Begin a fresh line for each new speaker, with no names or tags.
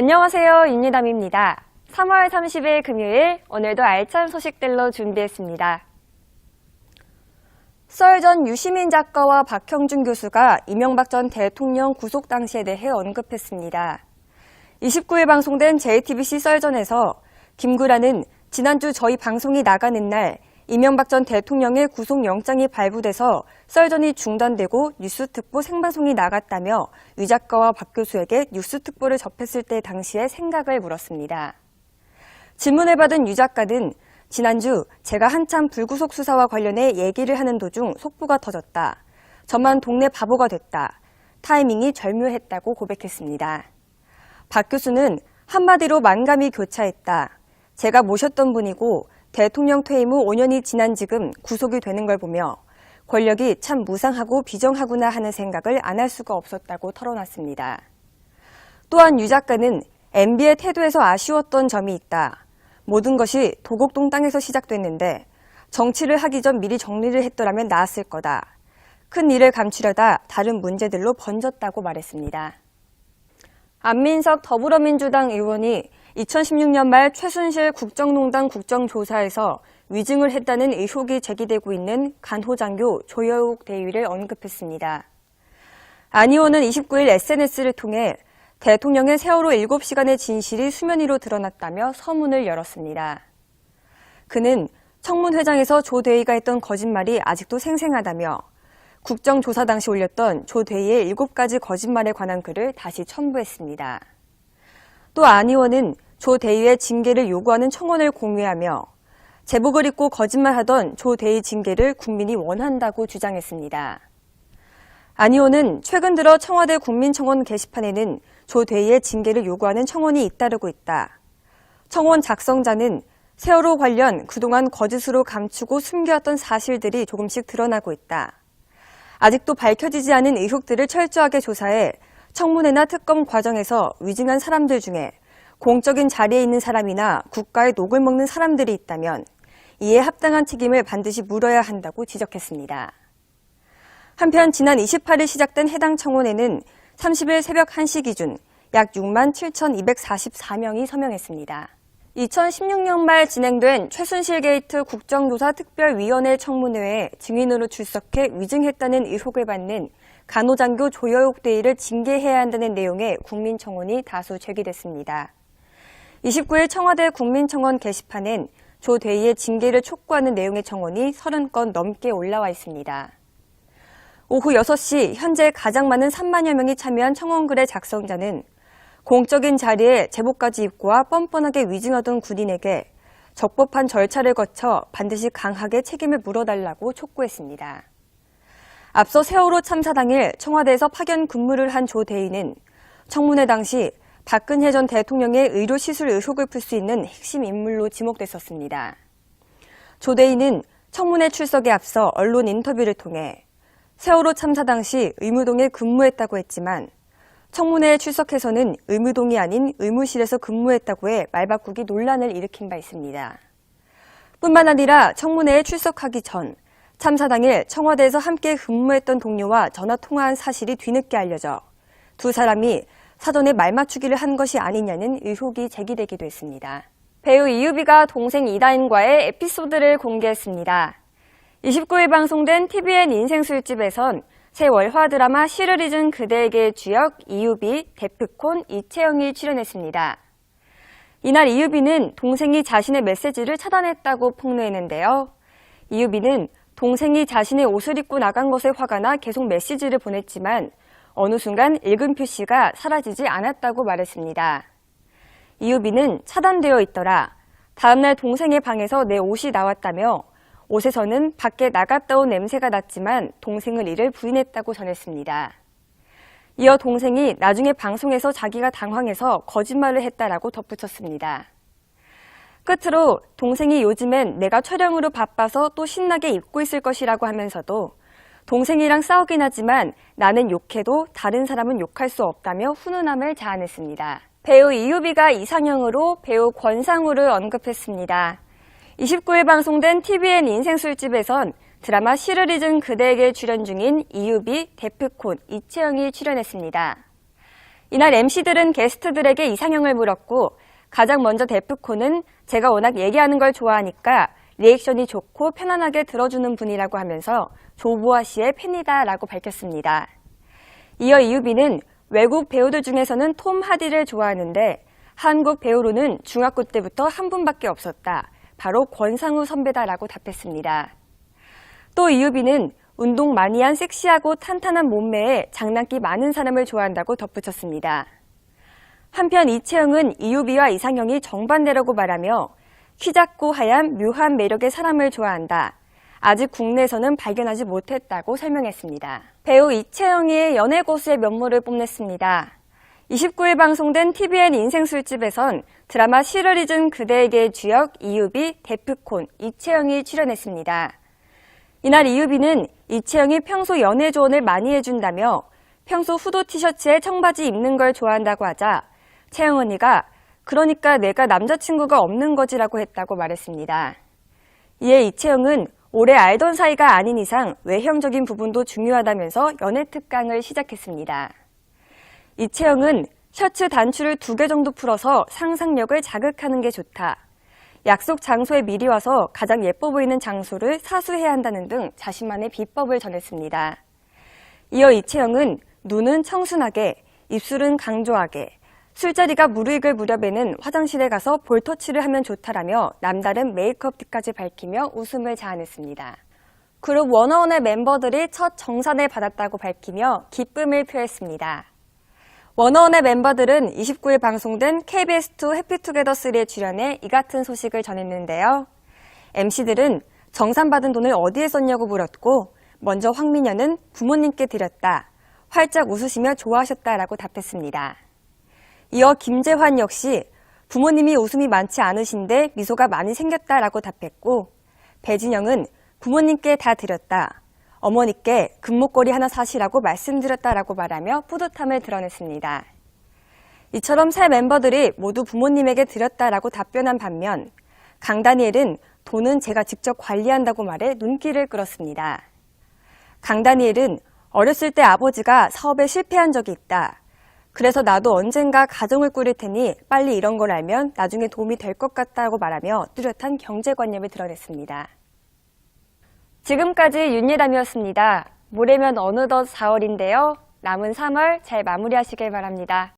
안녕하세요. 윤유담입니다. 3월 30일 금요일, 오늘도 알찬 소식들로 준비했습니다. 썰 전 유시민 작가와 박형준 교수가 이명박 전 대통령 구속 당시에 대해 언급했습니다. 29일 방송된 JTBC 썰전에서 김구라는 지난주 저희 방송이 나가는 날 이명박 전 대통령의 구속영장이 발부돼서 썰전이 중단되고 뉴스특보 생방송이 나갔다며 유 작가와 박 교수에게 뉴스특보를 접했을 때 당시의 생각을 물었습니다. 질문을 받은 유 작가는 지난주 제가 한참 불구속 수사와 관련해 얘기를 하는 도중 속보가 터졌다. 저만 동네 바보가 됐다. 타이밍이 절묘했다고 고백했습니다. 박 교수는 한마디로 만감이 교차했다. 제가 모셨던 분이고 대통령 퇴임 후 5년이 지난 지금 구속이 되는 걸 보며 권력이 참 무상하고 비정하구나 하는 생각을 안 할 수가 없었다고 털어놨습니다. 또한 유 작가는 MB의 태도에서 아쉬웠던 점이 있다. 모든 것이 도곡동 땅에서 시작됐는데 정치를 하기 전 미리 정리를 했더라면 나았을 거다. 큰 일을 감추려다 다른 문제들로 번졌다고 말했습니다. 안민석 더불어민주당 의원이 2016년 말 최순실 국정농단 국정조사에서 위증을 했다는 의혹이 제기되고 있는 간호장교 조여욱 대위를 언급했습니다. 안 의원은 29일 SNS를 통해 대통령의 세월호 7시간의 진실이 수면 위로 드러났다며 서문을 열었습니다. 그는 청문회장에서 조 대위가 했던 거짓말이 아직도 생생하다며 국정조사 당시 올렸던 조 대위의 7가지 거짓말에 관한 글을 다시 첨부했습니다. 또 안 의원은 조 대위의 징계를 요구하는 청원을 공유하며 제복을 입고 거짓말하던 조 대위 징계를 국민이 원한다고 주장했습니다. 안 의원은 최근 들어 청와대 국민청원 게시판에는 조 대위의 징계를 요구하는 청원이 잇따르고 있다. 청원 작성자는 세월호 관련 그동안 거짓으로 감추고 숨겨왔던 사실들이 조금씩 드러나고 있다. 아직도 밝혀지지 않은 의혹들을 철저하게 조사해 청문회나 특검 과정에서 위증한 사람들 중에 공적인 자리에 있는 사람이나 국가의 녹을 먹는 사람들이 있다면 이에 합당한 책임을 반드시 물어야 한다고 지적했습니다. 한편 지난 28일 시작된 해당 청원에는 30일 새벽 1시 기준 약 6만 7,244명이 서명했습니다. 2016년 말 진행된 최순실 게이트 국정조사 특별위원회 청문회에 증인으로 출석해 위증했다는 의혹을 받는 간호장교 조여욱 대위를 징계해야 한다는 내용의 국민청원이 다수 제기됐습니다. 29일 청와대 국민청원 게시판엔 조 대위의 징계를 촉구하는 내용의 청원이 30건 넘게 올라와 있습니다. 오후 6시 현재 가장 많은 3만여 명이 참여한 청원글의 작성자는 공적인 자리에 제복까지 입고와 뻔뻔하게 위증하던 군인에게 적법한 절차를 거쳐 반드시 강하게 책임을 물어달라고 촉구했습니다. 앞서 세월호 참사 당일 청와대에서 파견 근무를 한 조 대위는 청문회 당시 박근혜 전 대통령의 의료 시술 의혹을 풀 수 있는 핵심 인물로 지목됐었습니다. 조 대위는 청문회 출석에 앞서 언론 인터뷰를 통해 세월호 참사 당시 의무동에 근무했다고 했지만 청문회에 출석해서는 의무동이 아닌 의무실에서 근무했다고 해 말바꾸기 논란을 일으킨 바 있습니다. 뿐만 아니라 청문회에 출석하기 전 참사 당일 청와대에서 함께 근무했던 동료와 전화 통화한 사실이 뒤늦게 알려져 두 사람이 사전에 말맞추기를 한 것이 아니냐는 의혹이 제기되기도 했습니다. 배우 이유비가 동생 이다인과의 에피소드를 공개했습니다. 29일 방송된 TVN 인생술집에선 새 월화 드라마 시를 잊은 그대에게의 주역 이유비, 데프콘, 이채영이 출연했습니다. 이날 이유비는 동생이 자신의 메시지를 차단했다고 폭로했는데요. 이유비는 동생이 자신의 옷을 입고 나간 것에 화가 나 계속 메시지를 보냈지만 어느 순간 읽은 표시가 사라지지 않았다고 말했습니다. 이유비는 차단되어 있더라. 다음날 동생의 방에서 내 옷이 나왔다며 옷에서는 밖에 나갔다 온 냄새가 났지만 동생은 이를 부인했다고 전했습니다. 이어 동생이 나중에 방송에서 자기가 당황해서 거짓말을 했다라고 덧붙였습니다. 끝으로 동생이 요즘엔 내가 촬영으로 바빠서 또 신나게 입고 있을 것이라고 하면서도 동생이랑 싸우긴 하지만 나는 욕해도 다른 사람은 욕할 수 없다며 훈훈함을 자아냈습니다. 배우 이유비가 이상형으로 배우 권상우를 언급했습니다. 29일 방송된 TVN 인생술집에선 드라마 시를 잊은 그대에게 출연 중인 이유비, 데프콘, 이채영이 출연했습니다. 이날 MC들은 게스트들에게 이상형을 물었고 가장 먼저 데프콘은 제가 워낙 얘기하는 걸 좋아하니까 리액션이 좋고 편안하게 들어주는 분이라고 하면서 조보아 씨의 팬이다라고 밝혔습니다. 이어 이유비는 외국 배우들 중에서는 톰 하디를 좋아하는데 한국 배우로는 중학교 때부터 한 분밖에 없었다. 바로 권상우 선배다라고 답했습니다. 또 이유비는 운동 많이 한 섹시하고 탄탄한 몸매에 장난기 많은 사람을 좋아한다고 덧붙였습니다. 한편 이채영은 이유비와 이상형이 정반대라고 말하며 키 작고 하얀 묘한 매력의 사람을 좋아한다. 아직 국내에서는 발견하지 못했다고 설명했습니다. 배우 이채영이 연애고수의 면모를 뽐냈습니다. 29일 방송된 TVN 인생술집에선 드라마 시를 잊은 그대에게의 주역 이유비, 데프콘, 이채영이 출연했습니다. 이날 이유비는 이채영이 평소 연애 조언을 많이 해준다며 평소 후드 티셔츠에 청바지 입는 걸 좋아한다고 하자 채영 언니가 그러니까 내가 남자친구가 없는 거지라고 했다고 말했습니다. 이에 이채영은 오래 알던 사이가 아닌 이상 외형적인 부분도 중요하다면서 연애 특강을 시작했습니다. 이채영은 셔츠 단추를 2개 정도 풀어서 상상력을 자극하는 게 좋다. 약속 장소에 미리 와서 가장 예뻐 보이는 장소를 사수해야 한다는 등 자신만의 비법을 전했습니다. 이어 이채영은 눈은 청순하게, 입술은 강조하게, 술자리가 무르익을 무렵에는 화장실에 가서 볼터치를 하면 좋다라며 남다른 메이크업 팁까지 밝히며 웃음을 자아냈습니다. 그룹 워너원의 멤버들이 첫 정산을 받았다고 밝히며 기쁨을 표했습니다. 워너원의 멤버들은 29일 방송된 KBS2 해피투게더3에 출연해 이 같은 소식을 전했는데요. MC들은 정산받은 돈을 어디에 썼냐고 물었고 먼저 황민현은 부모님께 드렸다. 활짝 웃으시며 좋아하셨다라고 답했습니다. 이어 김재환 역시 부모님이 웃음이 많지 않으신데 미소가 많이 생겼다라고 답했고 배진영은 부모님께 다 드렸다. 어머니께 금목걸이 하나 사시라고 말씀드렸다라고 말하며 뿌듯함을 드러냈습니다. 이처럼 새 멤버들이 모두 부모님에게 드렸다라고 답변한 반면 강다니엘은 돈은 제가 직접 관리한다고 말해 눈길을 끌었습니다. 강다니엘은 어렸을 때 아버지가 사업에 실패한 적이 있다. 그래서 나도 언젠가 가정을 꾸릴 테니 빨리 이런 걸 알면 나중에 도움이 될 것 같다고 말하며 뚜렷한 경제관념을 드러냈습니다. 지금까지 윤예담이었습니다. 모레면 어느덧 4월인데요. 남은 3월 잘 마무리하시길 바랍니다.